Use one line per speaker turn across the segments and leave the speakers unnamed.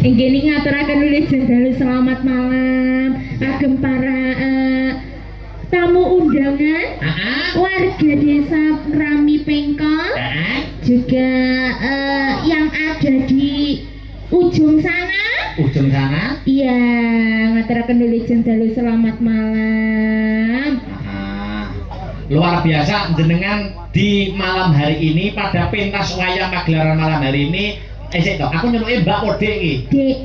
Inggih niki ngaturaken wilujeng dalu selamat malam kagem para tamu undangan warga desa Rami Pengkol juga yang ada di ujung sana. Iya, ngaturaken wilujeng dalu selamat malam.
Luar biasa jenengan di malam hari ini pada pentas wayang pagelaran malam hari ini. Sik to, aku nyeluke Mbak Ode iki.
Dik.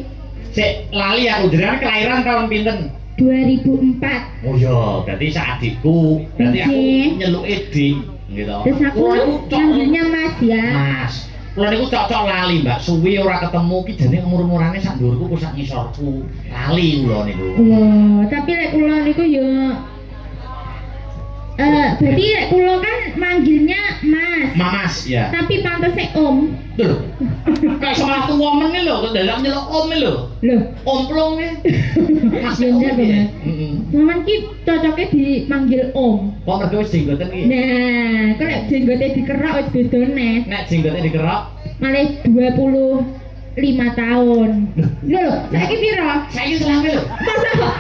Sik lali aku jenengan kelahiran tahun pinten?
2004.
Oh iya, berarti adikku. Berarti aku nyeluke Dik, gitu.
Terus aku manggilnya Mas ya.
Mas. Kula niku cocok lali, Mbak. Suwi ora ketemu ki jane umur-umurane sak ndurku ku sak ngisorku. Lali kula niku.
Wah, tapi lek kula niku ya berarti lek kula kan manggilnya Mas.
Mas ya.
Tapi pantese Om.
Lho. Kayak sama tuwa men lho, kok dadak nyeluk Om lho.
Loh,
Omplong nih. Mas
ya
Om
enggak
ya.
Mas. Sampeyan ki cocoknya dimanggil Om.
Kok mergo wis jenggoten iki?
Nah, kok lek jenggote dikerok wis beda neh.
Nek jenggote dikerok
Malah 25 tahun. Lho, saiki piro?
saiki selame lho.
Masa kok?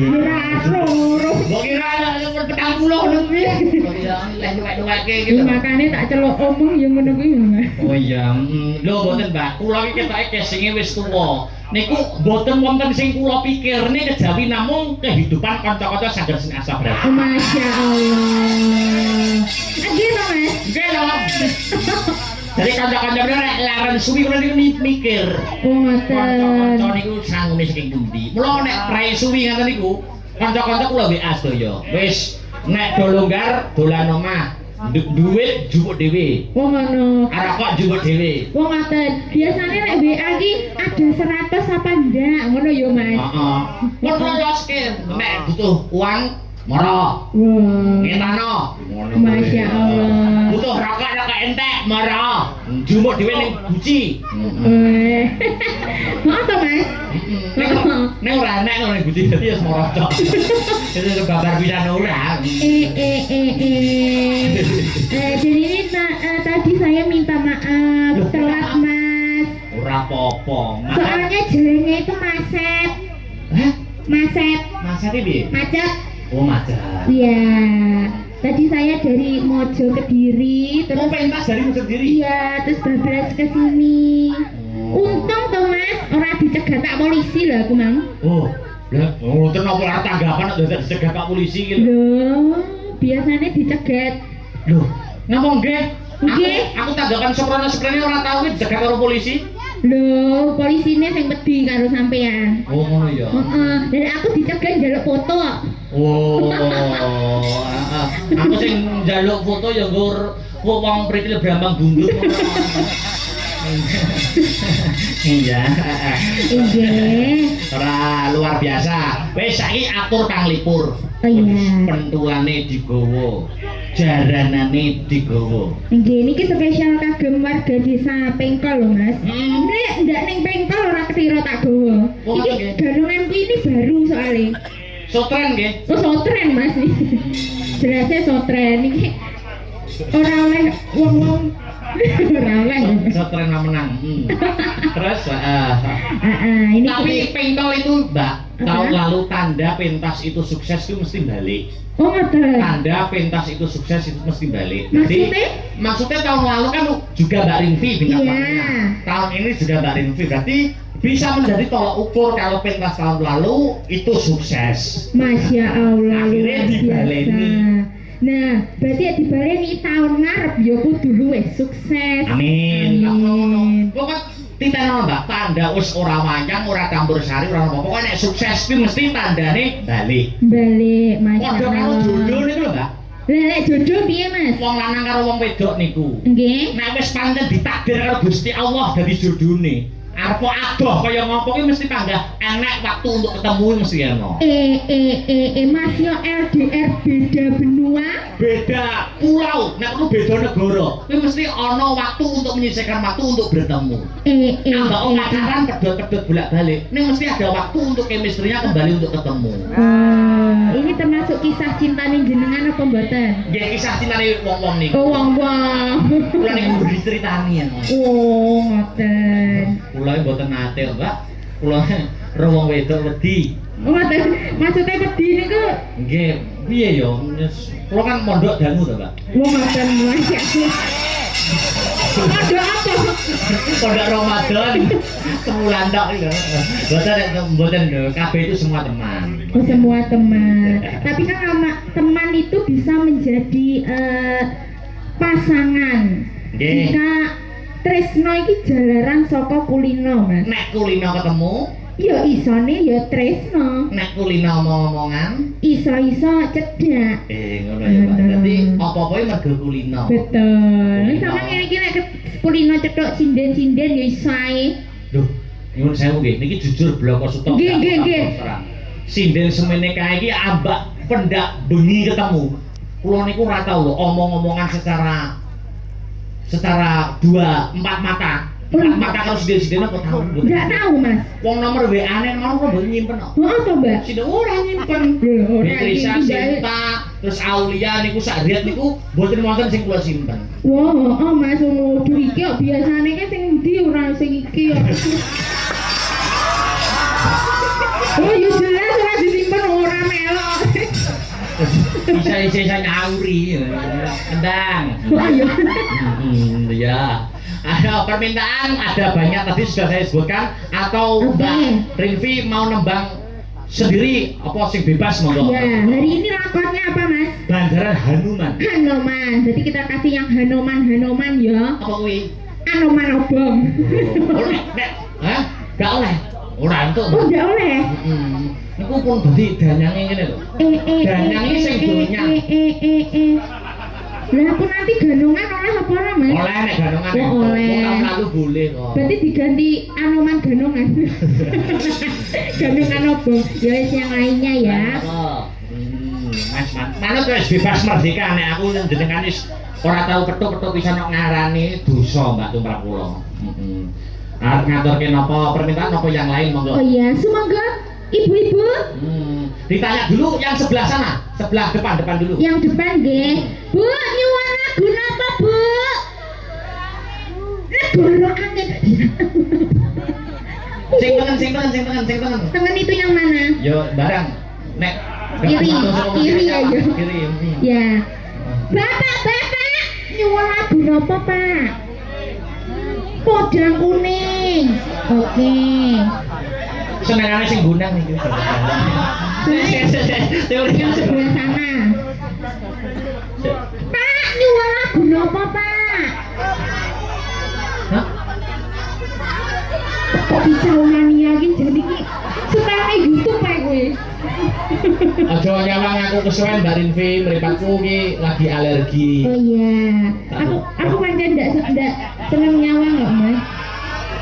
Ora loro.
Kok kira umur 40 ngono kuwi. Kok kira leh nuwek-nuwekke gitu.
Makane tak celuk omong ya ngono kuwi.
Oh iya, lho mboten Mbak, kula iki ketoke casinge wis tuwa. Niku mboten wonten sing kula pikirne kejawi namung kehidupan kanca-kanca saged sing asah berat.
Masya Allah. Nggih to, Mas?
Nggih lho. Jadi kanca-kanca nek laren suwi kula niku mikir.
Oh, ngoten.
Kanca-kanca niku sangune saking pundi. Mula nek prai suwi ngoten niku, kanca-kanca kula WA sedaya. Wis nek do longgar dolan omah. Duit jupuk dhewe.
Oh ngono.
Arek kok jupuk dhewe.
Oh ngoten. Biasane nek WA ki ada 100 apa ndak? Ngono ya, Mas.
Heeh. Ngono loske nek butuh uang mara.
Wah.
Ngentano. Ngono.
Masya Allah.
Butuh rokok entek mara. Jupuk dhewe ning Guci.
Mau to, Mas?
Nek ora enek ngono Guci dadi wis mara tok. Itu babar pisan ora.
Jadi ini tadi saya minta maaf telat, Mas.
Ora apa-apa.
Soalnya jalannya itu macet.
Hah?
Macet.
Macet iki piye?
Macet.
Oh, macet.
Iya. Tadi saya dari Mojo Kediri,
Mau
terus
pentas dari Mojo Kediri?
iya, terus bablas ke sini. Untung toh, Mas, ora dicegat Pak polisi lah aku, Mang.
Oh. Lah, ngoten apa ora tanggapan nek dadak dicegat Pak polisi iki lho.
Loh, biasanya dicegat.
Lho, ngapa nggih?
Nggih.
Aku tanggapan seprene ora tau ki dicegat karo polisi.
Loh, polisine sing wedi karo sampean.
Oh, ngono ya.
Heeh, dan aku dicegat njaluk foto kok.
Oh, aku sing njaluk foto ya nggur wong pritil Brambang Bundut. Iya.
Nggih.
Ora luar biasa. Wis saiki atur Kang Lipur.
Oh iya.
Pentulane digowo. Jaranane digowo.
Nggih, niki spesial kagem warga desa Pengkol lho, Mas. Nek ndak ning Pengkol ora ketira tak gowo.
Oh,
Iki
nggih.
galonganku ini baru soalnya.
Sotren nggih.
Oh, sotren, Mas. Jelasnya sotren iki ora oleh wong-wong ora oleh.
Sotren menang. Terus
Ini
tapi Pengkol itu, Mbak, tahun lalu tanda pentas itu sukses itu mesti balik.
Oh, ngoten.
Tanda pentas itu sukses itu mesti balik. Maksudnya tahun lalu kan juga Mbak Rinvi bintang
Iya.
tamunya. Tahun ini juga Mbak Rinvi, berarti bisa menjadi tolak ukur kalau pentas tahun lalu itu sukses.
Masya Allah,
Akhirnya
luar
dibaleni.
biasa. Nah, berarti ya dibaleni tahun ngarep ya kudu luwih sukses.
Amin.
Amin.
Pokoknya titeno Mbak, tanda wis ora wayang, ora campur sari, ora apa. Pokoknya nek sukses kuwi mesti tandane balik.
Balik, Masya
Padha karo
Allah.
jodoh niku lho, Mbak.
Lah lek jodoh piye, Mas?
Wong lanang karo wong wedok niku.
Nggih.
Nek wis pancen ditakdir karo Gusti Allah dadi jodone. Arep adoh kaya ngopo ki mesti panggah enek waktu untuk ketemu mesti ono.
Mas yo LDR beda benua.
Beda pulau, nek perlu beda negara. Kuwi mesti ono waktu untuk menyisihkan waktu untuk bertemu. Ambak wong pacaran pedhot-pedhot bolak-balik. Ini mesti ada waktu untuk chemistry-nya kembali untuk ketemu.
Ini termasuk kisah cinta nih jenengan apa mboten?
Nggih kisah cintane wong-wong niku.
Oh, wong-wong.
Kula niku kudu diceritani ya.
Oh, ngoten.
Kula mboten nate, Mbak. Kula ro wong wedok wedi.
Oh, ngoten. Maksudnya wedi niku
Nggih, piye ya? Kula kan mondok dangu to, Mbak.
wong ngoten Masya Allah. Ada apa?
Pondok Ramadan sebulan tok lho. Mboten kabeh itu semua teman.
Oh, semua teman. Tapi kan teman itu bisa menjadi pasangan.
Nggih.
Jika tresno iki jalaran saka kulino, Mas.
Nek kulino ketemu,
Ya isone ya tresno.
nek kulino omong-omongan,
Iso-iso cedak.
ngono ya, Pak. Dadi apa-apa mergo kulino.
Betul.
Kulino.
Sama ngene iki nek kulino cetok sinden-sinden ya iso ae.
Duh, nyuwun sewu nggih, niki jujur bloko suto.
Nggih, nggih, nggih.
Sinden semene kae iki ambak pendak bengi ketemu. Kula niku ora tau lho omong-omongan secara dua empat mata. Empat mata kalau sinden-sinden apa tahu?
Enggak tahu, Mas.
Wong nomor WA-ne mau kok mboten nyimpen kok.
Oh, apa, Mbak?
Sinden ora nyimpen.
Ora
Beatrice
nyimpen.
Sinta, terus Aulia niku sakriat niku mboten wonten sing kula simpen.
Wah, oh Mas, ngono iki kok biasane kan sing ndi ora sing iki kok. Oh, ya jelas ora disimpen ora melok.
Bisa nyauri. Endang.
Oh, iya.
Ya. Ada permintaan, ada banyak tadi sudah saya sebutkan atau
Oke.
Mbak Rinvi mau nembang sendiri apa sing bebas monggo.
Ya, hari ini lakonnya apa, Mas?
Banjaran Hanuman.
Hanoman. Jadi kita kasih yang Hanoman ya.
Apa kuwi?
Anoman obong.
Oleh, nek, hah? Gak oleh. Ora entuk.
Oh, enggak oleh.
Niku pun dadi danyange ngene lho. Danyange sing donya.
Lah aku nanti gandongan oleh apa ora, Mas?
Oleh nek gandongan.
Oh, oleh.
Tahun lalu boleh kok.
Berarti diganti Anoman gandongan. Gandongan obong. Ya wis yang lainnya ya.
Mas, manut wis bebas merdeka nek aku jenengan wis ora tau petuk-petuk bisa nok ngarani dosa Mbak tumrap kula. Heeh. Arep ngaturke napa permintaan napa yang lain monggo.
Oh iya, semoga ibu-ibu
Ditanya dulu yang sebelah sana, sebelah depan dulu.
yang depan nggih. Bu, nyuwun lagu napa, Bu? Negara angin.
Sing tengen.
Tengen itu yang mana?
Yo barang nek
Kiri, kiri ya, yo.
Kiri.
Ya. Bapak, nyuwun lagu napa, Pak? Podang kuning. Oke.
Senengane sing gunang iki. Teori
Yang sebelah sana. Pak, nyuwun lagu napa, Pak?
Hah?
Kok kicau mania iki jadi ki supaya YouTube ae kowe.
Aja nyawang aku kesuwen Mbak Rinvi, mripatku ki lagi alergi.
Oh iya. Aku pancen ndak seneng nyawang kok, Mas.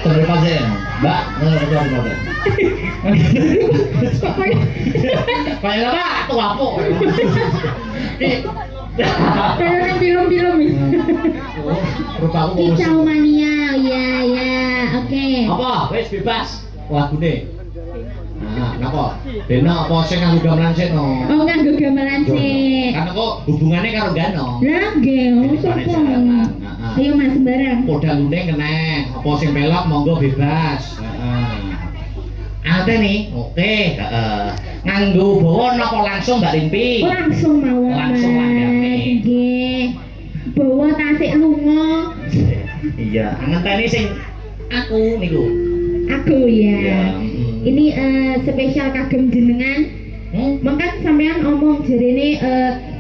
Mripat sih, Mbak, mripat.
Kok koyo
Kayak apa? Tuh apa?
koyo nang film-film iki.
Rupaku
Kicau mania. Ya, ya. Oke.
apa? Wis bebas. Lagune. Nah, napa? Dene apa sing nganggo gamelan sik no?
Oh, nganggo gamelan sih.
Karena kok hubungannya karo Gano.
Lah, nggih, oh, sapa? Ayo Mas sembarang.
Podang kuning kena, apa sing pelok monggo bebas. Heeh. Ate nih, oke, nganggo bawa napa langsung Mbak Rimpi?
Oh, langsung mawon.
Langsung langgame.
Nggih. Bawa tasik lunga.
Iya, ngenteni sing aku niku.
Aku ya.
Iya,
Ini spesial kagem jenengan. Maka sampean omong jarene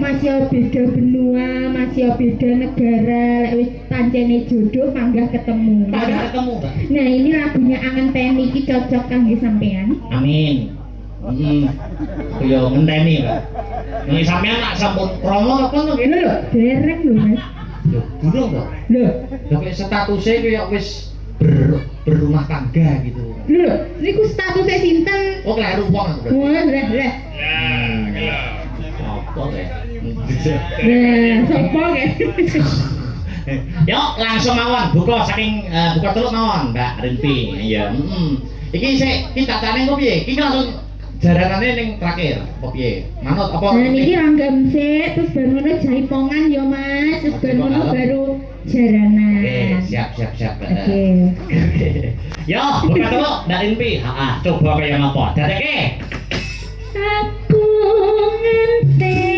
masih beda benua, masih beda negara, wis pancene jodoh panggah ketemu.
Pada ketemu, Mbak.
Nah, ini lagunya Angen Teni iki cocok kangge sampean.
Amin. Yo ngenteni, Mbak. Nek sampean nak sampun promo apa to ngene lho?
Dereng lho, Mas.
Lho, durung to.
Lho,
Lho kaya statusnya kaya wis berumah tangga gitu.
lho, niku statusnya sinten?
Oh, kleru wong aku.
Wah, lah.
Apa teh?
Nah, sapa ke?
Yo, langsung mawon buka saking buka teluk mawon, Mbak Rinpi. Iya, Iki sik kita tatane kok piye? Iki langsung jaranane ning terakhir apa piye? Manut apa?
Nah niki ranggam sik, terus baru ngono jaipongan ya Mas, terus baru ngono baru jaranan.
Oke, siap.
Oke.
Yo, buka dulu, Mbak Rimpi. Coba kaya ngapa? Dadeke.
Aku ngenteni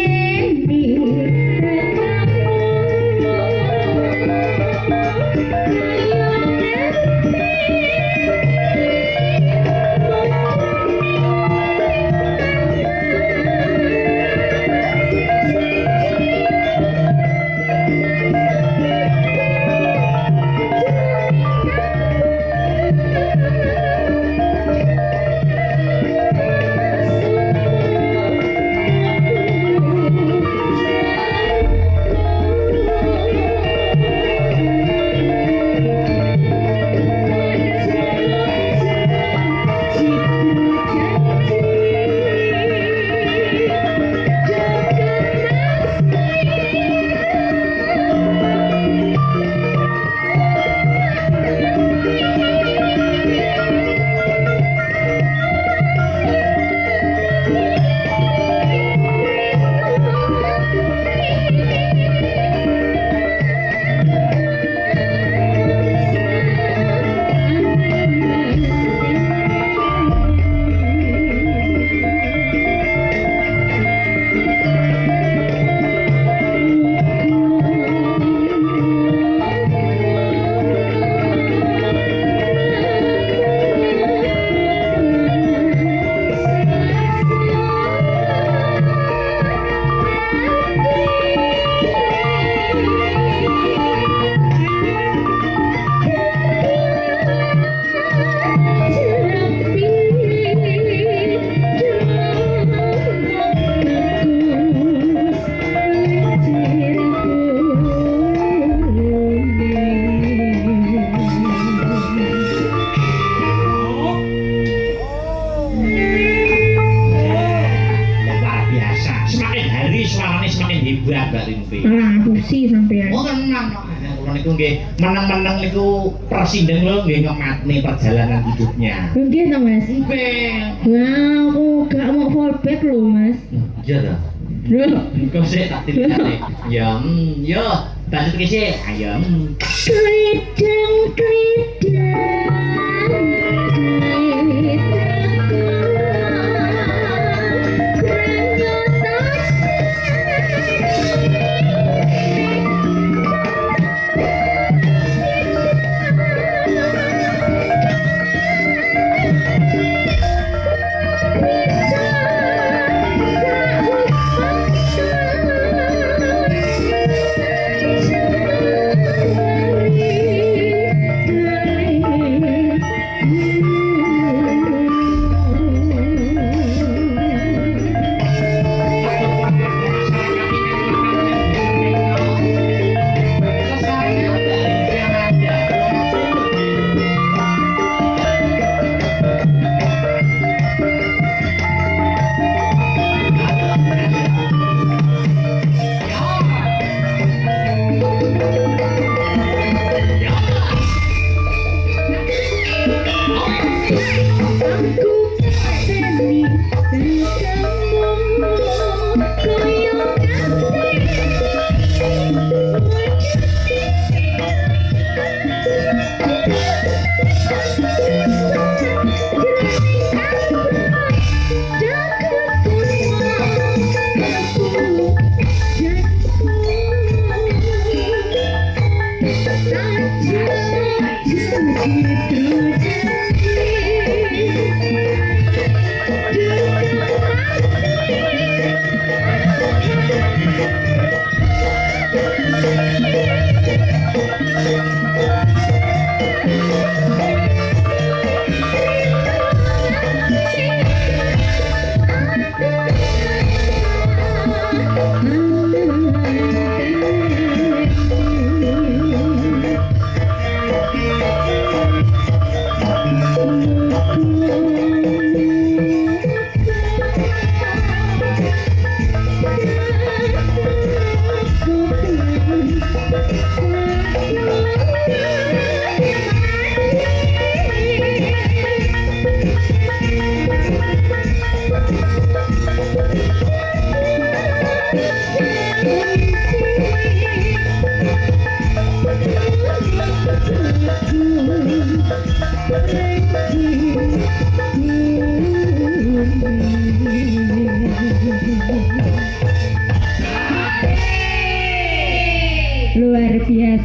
ngapusi sampean.
Oh tenang, kula niku nggih meneng-meneng niku presiden kula nggih ngematne perjalanan hidupnya.
Nggih to Mas.
Nggih.
Wah, aku gak mau fallback lho Mas.
Iya ta.
Lho,
Engko sik tak tilikane. Ya, yo, tak tilik sik. Ayo.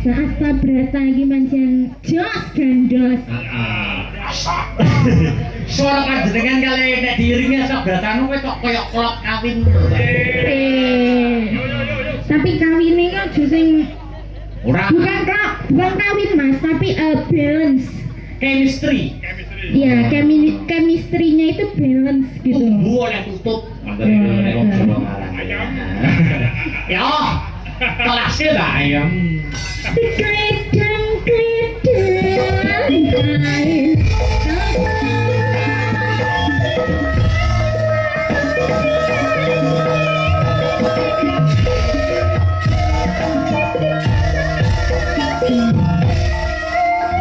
biasa Astabrata iki pancen jos gandos.
Suara panjenengan kali nek diiringi Astabrata kowe kok koyo klop kawin.
Tapi kawine kan sing
Ora
bukan kawin Mas, tapi balance.
chemistry.
Iya, chemistry-nya itu balance gitu.
Boleh tutup. Nek wong Jawa ngarang. Ya, kelasnya lah ya.
Kledang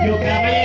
Yo kayak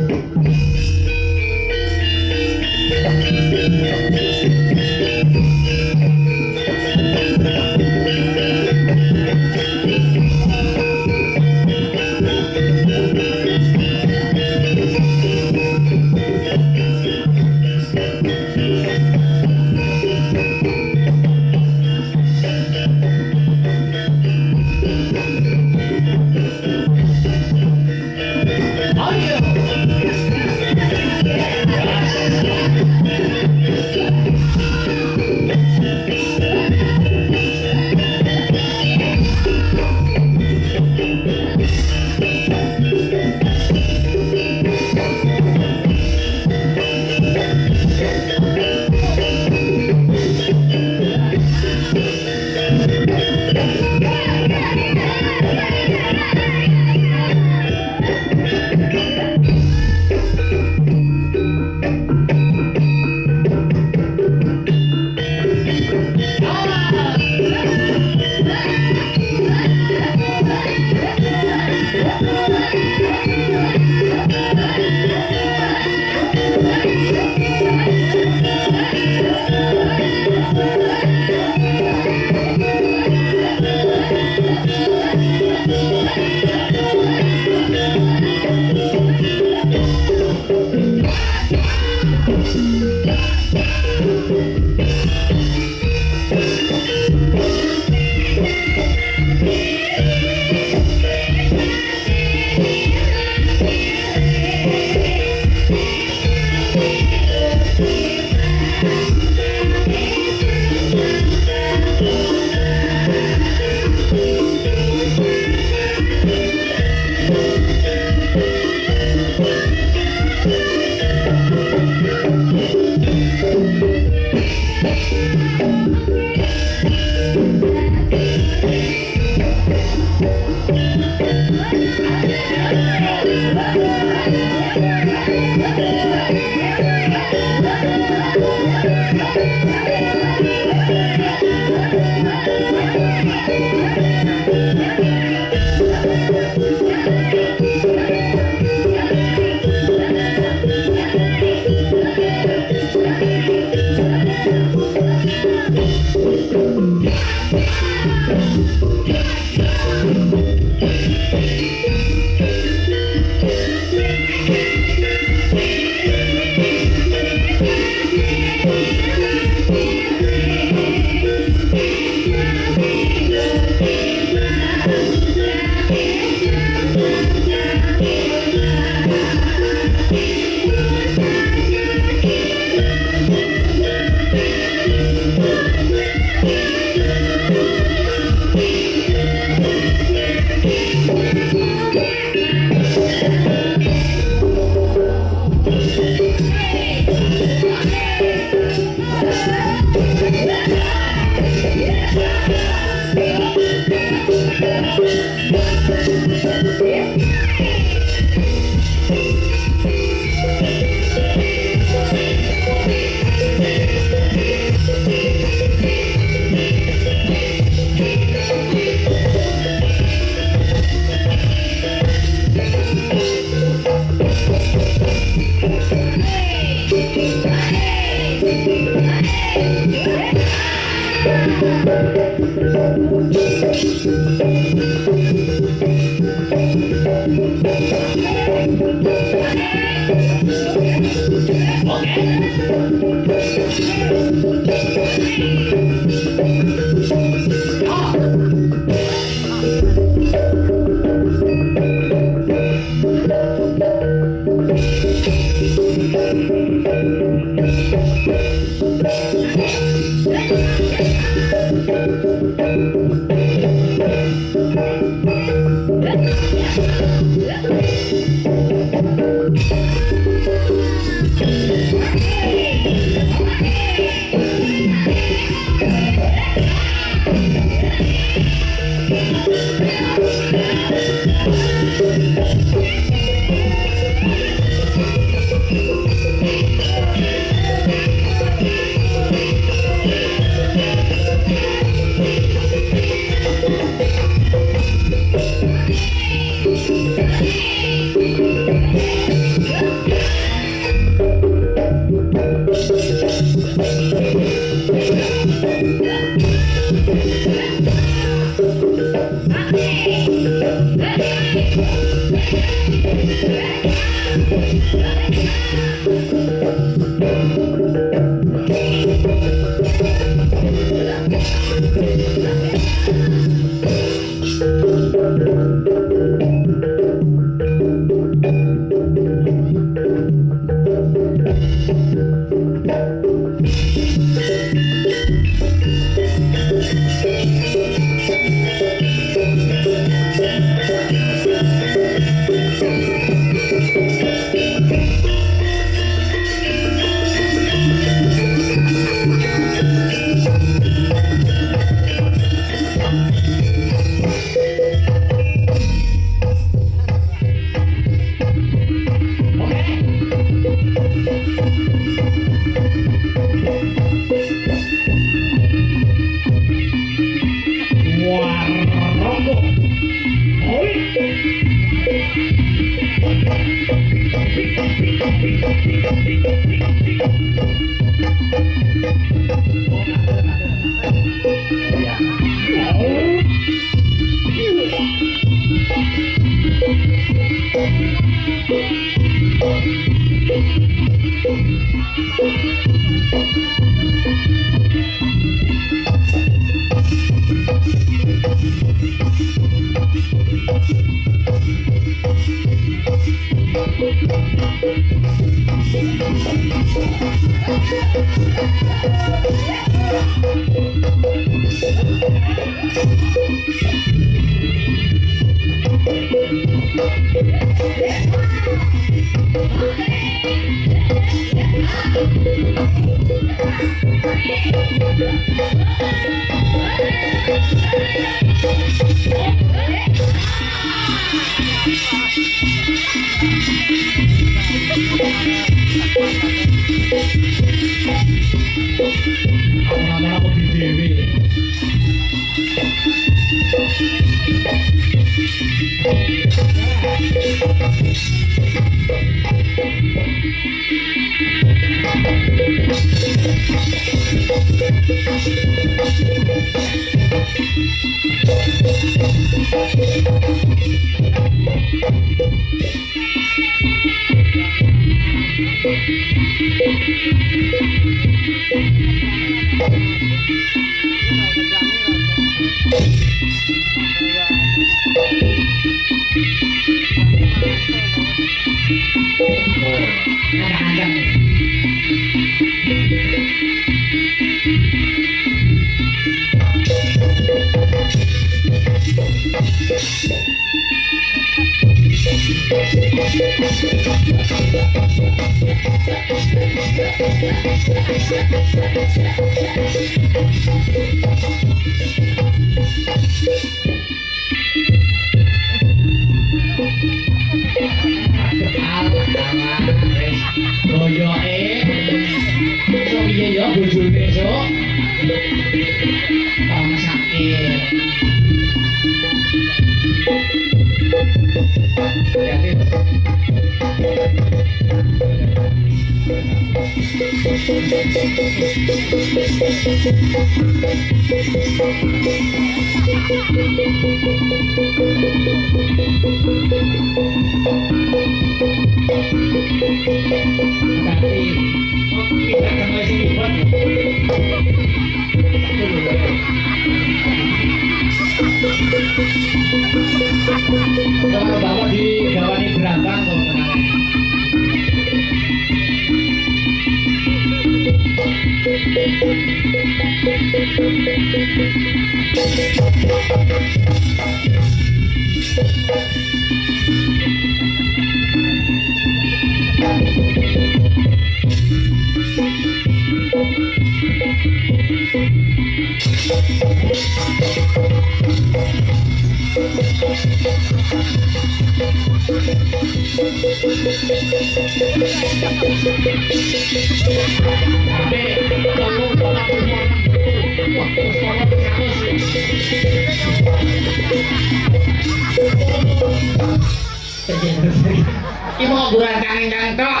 Iki mau guran kanging tok.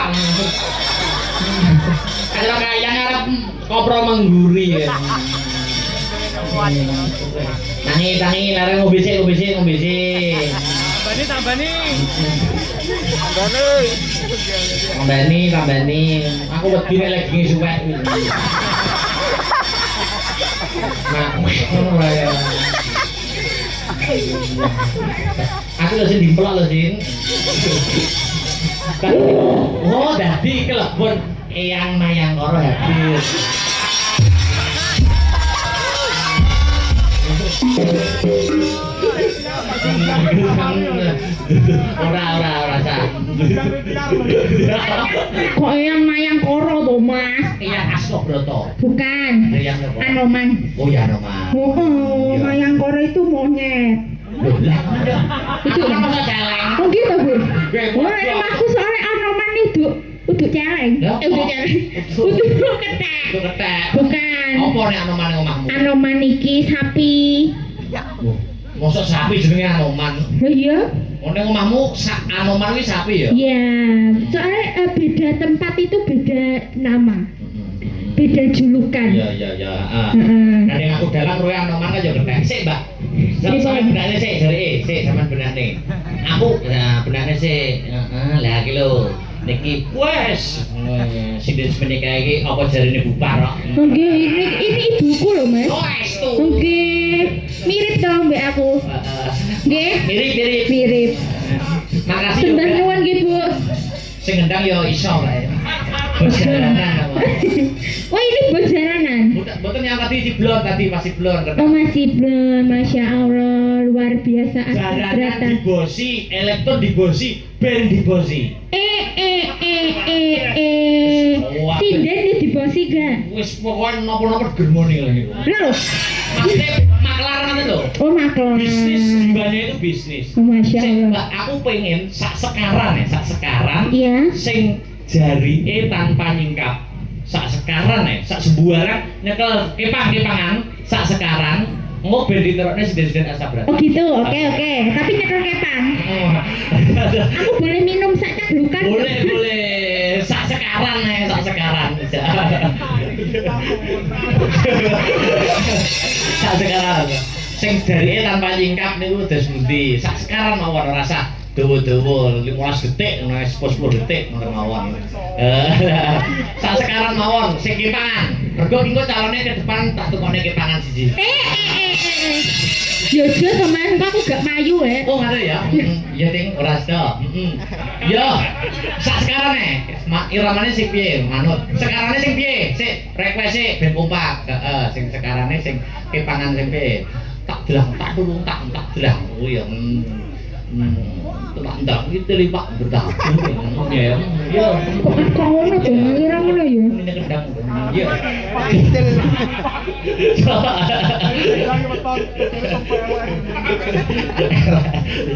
Kalau kaya ngarep kopro mengguri ya. Tangi larang ngombe sik. Tambani. Aku wedi nek lagi suwek. Nah, aku lho sing diplok lho Sin. Oh, dadi kelebon Eyang Mayang Koro hadir. Ora sah.
Kok Eyang Mayang Koro to, Mas?
Eyang Asmabroto.
Bukan.
Eyang apa?
Anoman.
Oh ya Anoman.
Oh, Mayang Koro itu monyet.
Lah, aku kan masa celeng.
Oh gitu, Bu.
Gue
Oh, aku soalnya Anoman itu uduk celeng. Uduk celeng. Uduk ketek.
Itu ketek.
Bukan.
Apa nek Anoman ning omahmu?
Anoman iki sapi.
Mosok sapi jenenge Anoman.
Oh iya?
Oh ning omahmu Anoman kuwi sapi ya?
Iya. Soalnya beda tempat itu beda nama. Beda julukan.
Iya.
Heeh.
Nah ning aku dalang roe Anoman kan ya ketek. Sik, Mbak. Sampeyan benane sik jare sik sampean benane. Aku benane sik. Heeh, lah iki lho. Niki wes sides menika iki apa jarine bubar kok.
Nggih, ini ibuku lho, Mas.
Oh, estu.
Nggih. Mirip dong mbek aku. Nggih.
Mirip.
Mirip.
Makasih
Sembah
juga.
nuwun nggih, Bu.
Sing ngendang ya iso kae. Bojaranan apa?
Oh, ini bojaranan.
Mboten yang tadi ciblon tadi masih blon.
Oh, masih belum. Masya Allah, luar biasa.
Jaranan
Astagrata.
dibosi, elektron dibosi, band dibosi.
Sinden ya dibosi gak?
Wis pokoknya napa-napa germoni lho niku.
Loh,
Maksudnya maklaran lho.
oh maklar.
Bisnis gimana itu bisnis.
Oh, Masya
Sing,
Allah.
Mbak, aku pengen sak sekaran
Iya.
sing jarike tanpa nyingkap. Sak sekaran sak sembuaran nyekel kepang-kepangan sak sekaran engko ben diterokne siden-siden Asabrat.
Oh gitu, oke. Tapi nyekel kepang. Aku boleh minum sak caglukan?
Boleh. Sak sekaran sak sekaran. Sak sekaran. Sing jarike tanpa nyingkap niku dos endi? Sak sekaran mawon rasa dawa-dawa 15 detik ngono 10 detik ngono mawon. Sak sekaran mawon sing kepangan. Mergo engko calone ke depan tak tukone kepangan siji.
Yo teman, aku gak mayu
Oh ngono ya. Ya ting ora sto. Yo. Sak sekaran iramane sing piye manut. Sekarane sing piye? Sik request sik ben kompak. Heeh, sing sekarane sing kepangan sing piye? Tak delang, tak tulung, tak delang. Oh ya. Tak ndak iki lipat bedak. Ya. Yo.
Kok ngono to, ngira ngono yo.
Ini kendang. Yo.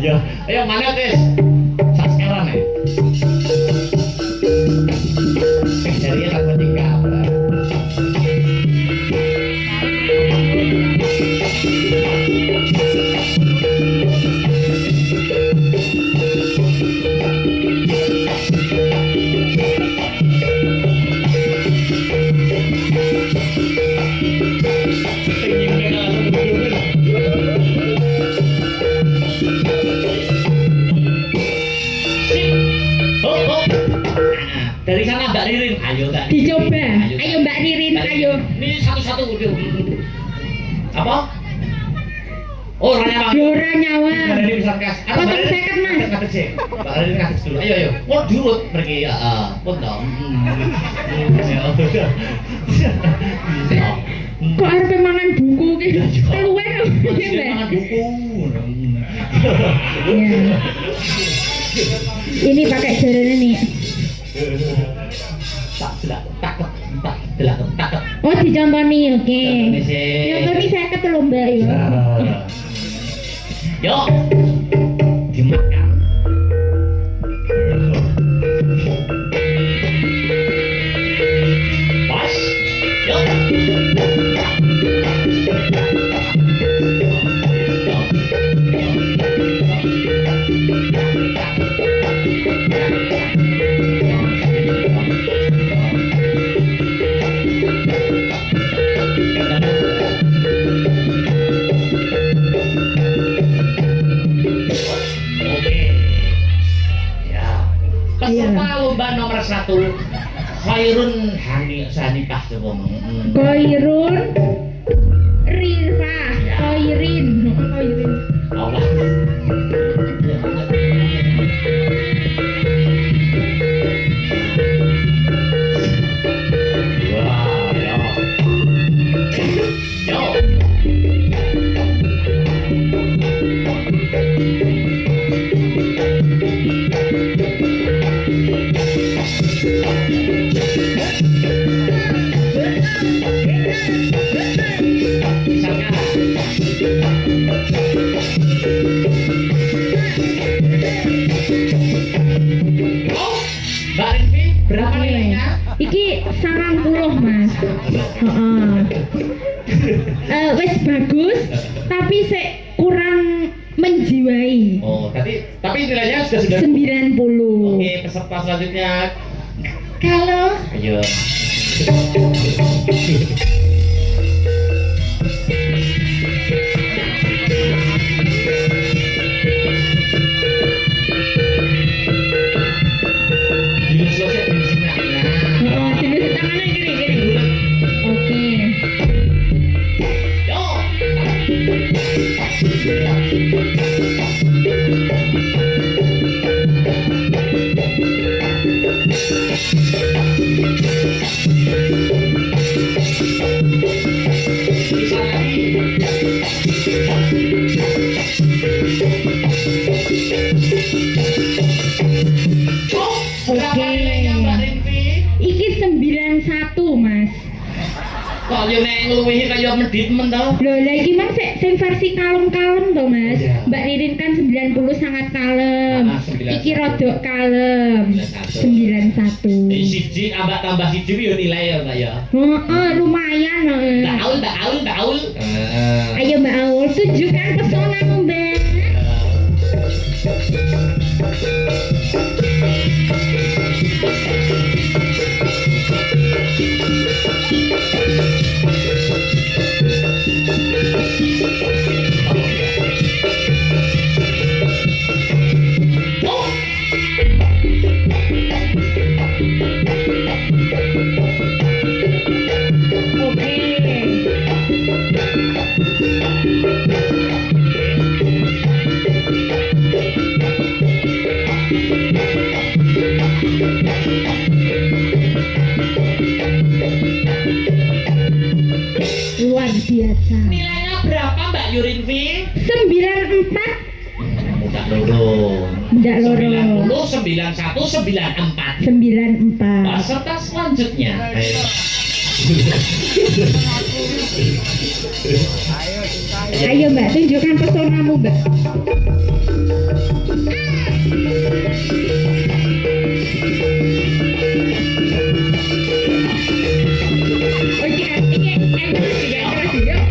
Yo. Ayo mana guys? Sak sekarang Jarinya tak bertingkah. Dari sana Mbak Ririn, ayo Mbak.
Dicoba. Ayo Mbak Ririn, ayo.
Ini satu-satu udah. Apa? Oh, orangnya Bang.
Dora nyawa.
Mbak Ririn bisa kas.
Potong seket, Mas.
Ngadeg sih. Mbak Ririn ngadeg dulu. Ayo. Mau diurut pergi ya. Pun dong.
Kok arep mangan buku ki? Keluwen lho,
Masih mangan buku.
Iya. Ini pakai jarene nih.
Tak delak.
Oh, dicontoni, oke.
Contoni sih.
Contoni 50 lho, Mbak yo.
Yuk. Dimakan. Pas. Yuk. lomba nomor 1 Khairun Hanifah coba.
Koirun Rirfah
Ya.
Koirin
Allah. Wah, yo. Mbak Rinfi, berapa
Oke.
nilainya?
Iki 90 mas. Heeh. Wes bagus, tapi kurang menjiwai.
Oh, tapi nilainya sudah
90.
Oke, peserta selanjutnya. Kalau, ayo. Dulu selesai di sini.
Heeh, dulu tangannya gini. Oke.
Yo. Bisa lagi. Oh, berapa
Oke.
nilainya Mbak Rinfi?
Iki 91 mas.
Kok yo nek ngluwihi kaya medhit men to?
Loh, lah iki mang sing versi kalem-kalem to mas.
Iya.
Mbak Ririn kan 90 sangat kalem.
Ah, 91.
Iki rodok kalem. 91.
Siji tambah siji yo nilai ya Mbak ya.
Heeh, lumayan.
Baul.
Ayo Mbak Aul, tunjukkan pesonamu Mbak. Oke. Luar biasa.
Nilainya berapa Mbak Yurinfi?
94.
Mudah loro.
Ndak loro.
90, 91, 94.
94.
Peserta selanjutnya.
Ayo Mbak, tunjukkan pesonamu Mbak. Oke, ini terus yuk.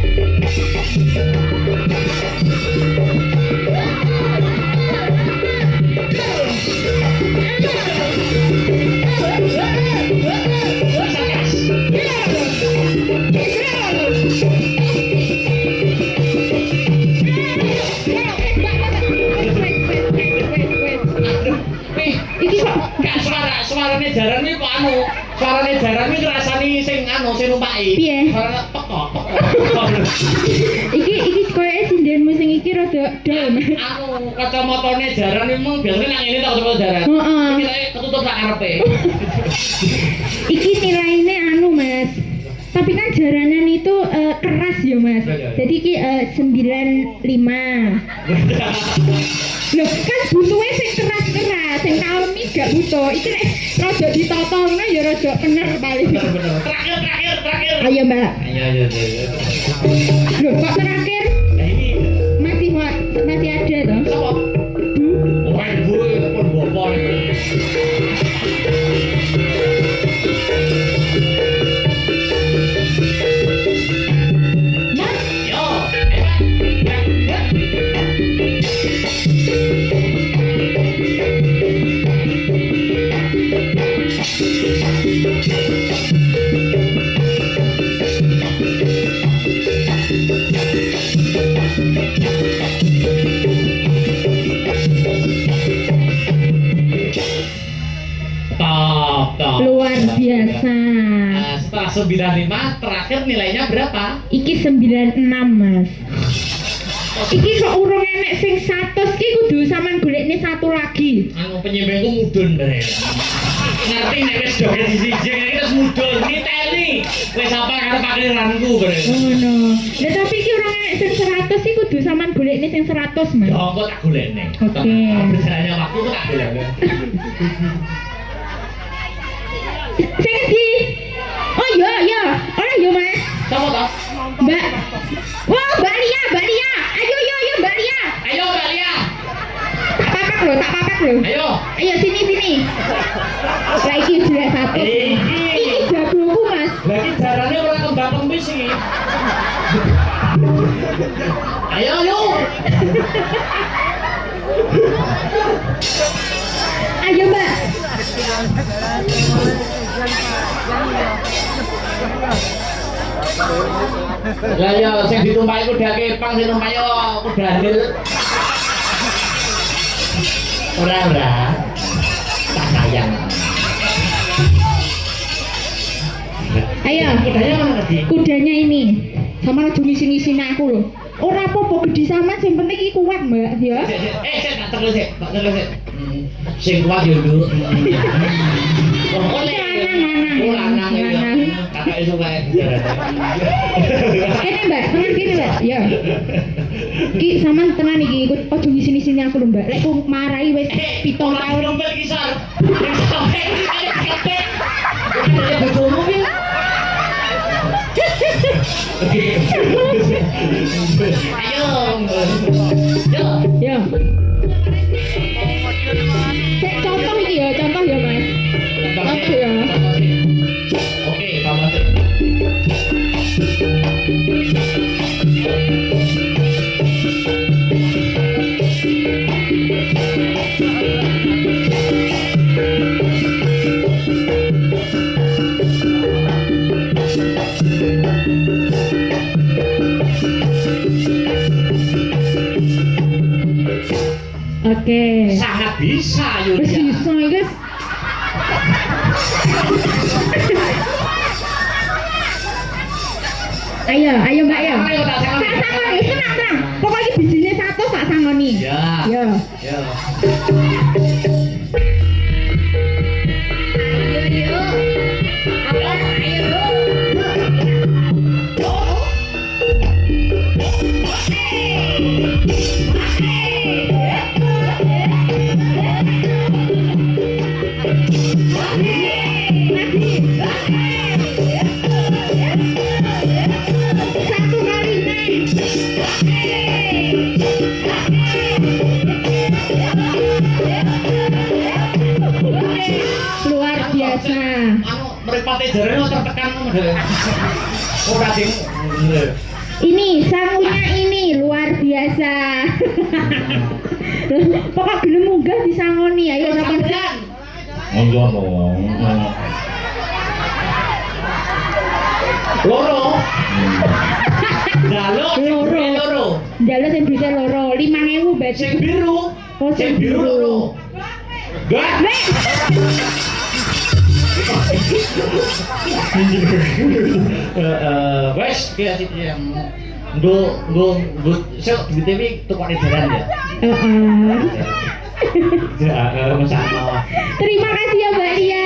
Iki kok gak suarane jaran iki kok anu. Suarane jaran iki ngrasani sing numpaki.
Piye?
Suarane pekok.
Iki koyoke sindenmu sing iki rada dol.
Anu kacamatane jaran iki mung biasane nang ngene tak kacamata jaran.
Heeh.
Iki lek ketutup sak karepe.
Iki nilainya anu Mas. Tapi kan jaranan itu keras ya Mas.
Iya.
Jadi iki 95. Loh kan butuhnya sing keras-keras, sing kalem iki gak butuh. Iki nek rada ditotongno ya rada bener paling.
Bener. Terakhir.
Ayo Mbak.
Ayo.
Loh kok terakhir
Nah ini
masih ada toh?
sapa? Wah, ibu pun bopol.
Mas,
Yo, hebat. Top.
Luar biasa.
Setelah 95 terakhir nilainya berapa?
Iki 96 Mas. Iki kok urung enek sing 100 iki kudu sampean golekne satu lagi.
Anu penyembengku mudun bare. Ngerti nek wis joget siji iki terus mudun niteni. Wis apa karo pakiranku bare.
Ngono. Lah tapi iki urung enek sing 100 iki kudu sampean golekne sing 100 Mas.
Ya apa tak golekne.
Oke.
Berjalannya waktu kok tak golekne.
Sing di. Oh iya iya. Ora yo Mas.
Sopo to?
Mbak. Wah, Mbak Lia, Mbak Lia. Ayo yo yo Mbak Lia.
Ayo Mbak Lia.
Tak papak lho.
Ayo.
Ayo sini. Lah iki jelas satu. Iki jagoku Mas.
Lagi jarane ora kembang kempis iki. Ayo yo.
Ayo Mbak.
Lah ya sing ditumpaki kuda kepang sing tumpaki kuda handil. Ora. Tak sayang.
Ayo.
Kudanya mana tadi?
Kudanya ini. Sama aja ngisi-ngisini aku loh. Ora apa-apa gede sama sing penting iki kuat, Mbak, ya.
Tak terus sik. Sing kuat yo, Nduk. Lanang. Kakak iso kae.
Kene Mbak, tenang kene Mbak. Ya. Ki sampean tenan iki ikut aja ngisi-ngisini aku lho, Mbak. Lek ku marahi wis 7 tahun.
Dompet kisar. Sampai ayo kepet. Bojomu ki. Ayo.
Ya. Sek contoh iki ya, contoh ya, Mas. Oke ya.
Oke, kamu
Oke.
sangat bisa
Wis
Yulia.
iso iki, guys. Ayo Mbak ya.
Ayo, tak sangoni.
Tak sangoni, tenang. Pokoknya bijine 100 tak sangoni.
Ya.
Ya.
Ya.
Satu kali nih. Luar biasa.
Anu mripate jarene tertekan ngono dhewe. Ora ding.
Ini sangunya ini luar biasa. Pokok gelem munggah disangoni ayo sampean.
Monggo dong. Loro. Loro.
Njaluk sing bisa loro, 5.000 baju.
Sing biru.
Oh,
Sing biru loro. Gak. Wes, kaya sih yang nggo sok duwite iki tukokne jalan ya.
Heeh.
Ya, masalah.
Terima kasih ya Mbak Lia.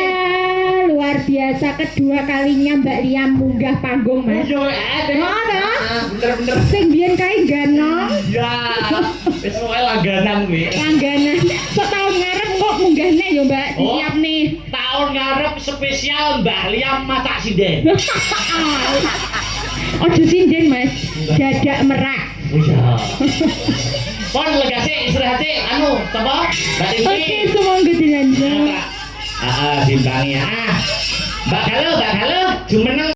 Luar biasa kedua kalinya Mbak Lia munggah panggung, Mas.
Yo, bener-bener.
Sing biyen kae ganong,
Ya, wis wae langganan kuwi.
langganan. Setahun ngarep kok munggahne ya Mbak,
Oh.
siap nih.
Tahun ngarep spesial Mbak Liam masak sinden.
Ojo sinden, Mas. Dadak merak.
Oh iya. Pon legasi istirahat sih, anu, sapa? Mbak Rinti.
Oke, semoga dilanjut.
Timbangi ya. Mbak Galuh, jumeneng.